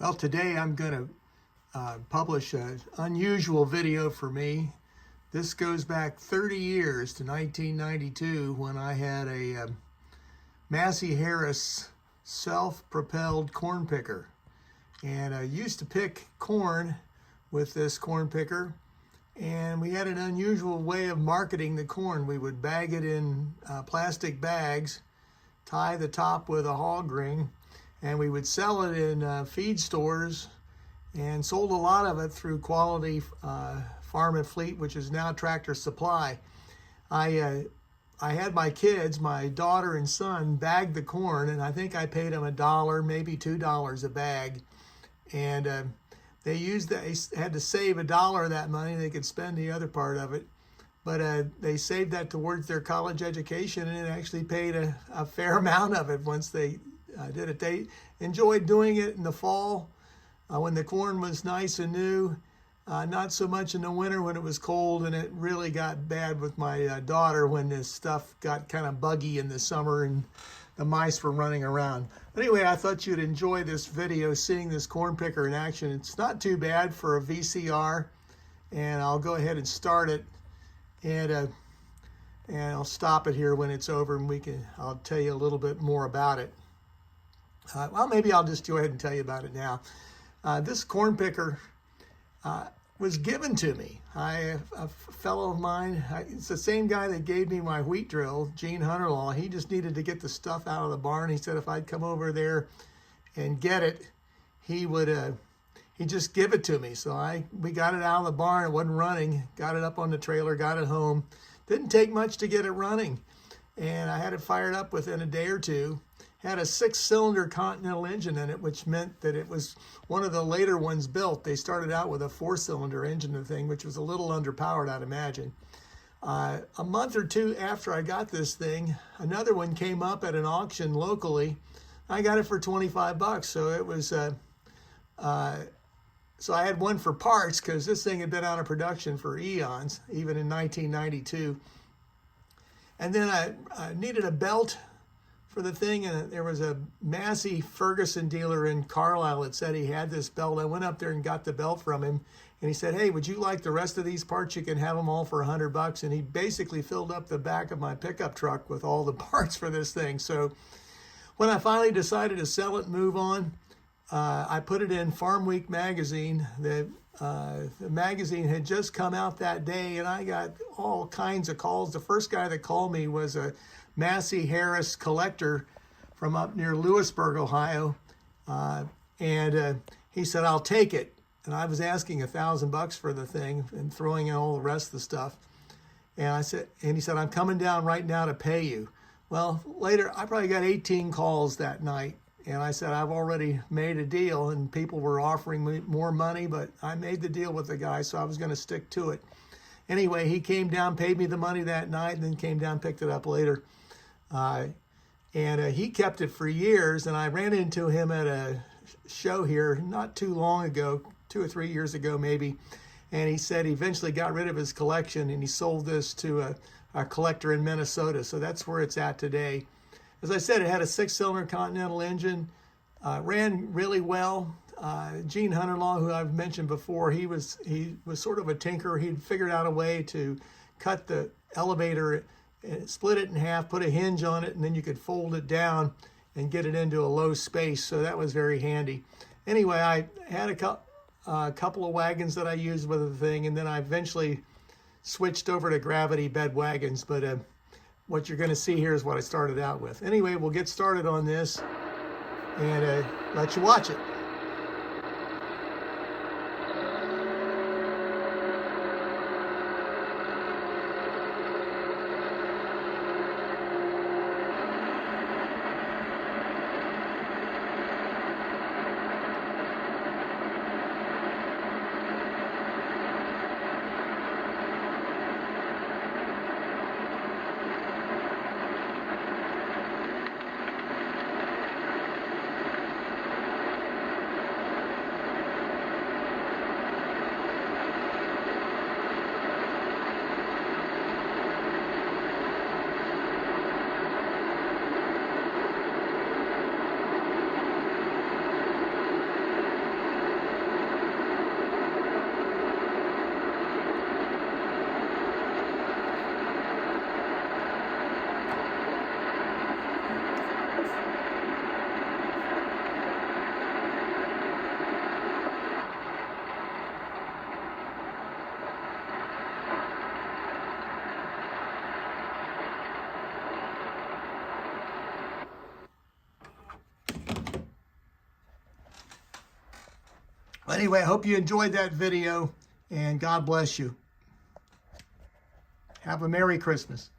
Well, today I'm going to publish an unusual video for me. This goes back 30 years to 1992 when I had a Massey Harris self-propelled corn picker. And I used to pick corn with this corn picker, and we had an unusual way of marketing the corn. We would bag it in plastic bags, tie the top with a hog ring, and we would sell it in feed stores, and sold a lot of it through Quality Farm and Fleet, which is now Tractor Supply. I had my kids, my daughter and son, bag the corn, and I think I paid them $1, maybe $2 a bag. And they had to save $1 of that money. They could spend the other part of it, but they saved that towards their college education, and it actually paid a fair amount of it once they did it. They enjoyed doing it in the fall when the corn was nice and new, not so much in the winter when it was cold, and it really got bad with my daughter when this stuff got kind of buggy in the summer and the mice were running around. But anyway, I thought you'd enjoy this video, seeing this corn picker in action. It's not too bad for a VCR, and I'll go ahead and start it, and I'll stop it here when it's over, and I'll tell you a little bit more about it. Well, maybe I'll just go ahead and tell you about it now. This corn picker was given to me. A fellow of mine, it's the same guy that gave me my wheat drill, Gene Hunterlaw. He just needed to get the stuff out of the barn. He said if I'd come over there and get it, he'd just give it to me. So we got it out of the barn. It wasn't running. Got it up on the trailer, got it home. Didn't take much to get it running, and I had it fired up within a day or two. Had a 6-cylinder Continental engine in it, which meant that it was one of the later ones built. They started out with a 4-cylinder engine, the thing, which was a little underpowered, I'd imagine. A month or two after I got this thing, another one came up at an auction locally. I got it for 25 bucks. So it was, so I had one for parts, because this thing had been out of production for eons, even in 1992. And then I needed a belt for the thing, and there was a Massey Ferguson dealer in Carlisle that said he had this belt. I went up there and got the belt from him, and he said, hey, would you like the rest of these parts? You can have them all for 100 bucks. And he basically filled up the back of my pickup truck with all the parts for this thing. So when I finally decided to sell it and move on, I put it in Farm Week magazine. The magazine had just come out that day, and I got all kinds of calls. The first guy that called me was a Massey Harris collector from up near Lewisburg, Ohio, and he said, I'll take it. And I was asking $1,000 for the thing and throwing in all the rest of the stuff. And he said, I'm coming down right now to pay you. Well, later, I probably got 18 calls that night. And I said, I've already made a deal, and people were offering me more money, but I made the deal with the guy, so I was going to stick to it. Anyway, he came down, paid me the money that night, and then came down, picked it up later. He kept it for years, and I ran into him at a show here not too long ago, 2 or 3 years ago maybe, and he said he eventually got rid of his collection, and he sold this to a collector in Minnesota, so that's where it's at today. As I said, it had a 6-cylinder Continental engine, ran really well. Gene Hunterlaw, who I've mentioned before, he was sort of a tinker. He'd figured out a way to cut the elevator, split it in half, put a hinge on it, and then you could fold it down and get it into a low space. So that was very handy. Anyway, I had a couple of wagons that I used with the thing, and then I eventually switched over to gravity bed wagons. But what you're going to see here is what I started out with. Anyway, we'll get started on this and let you watch it. But anyway, I hope you enjoyed that video, and God bless you. Have a Merry Christmas.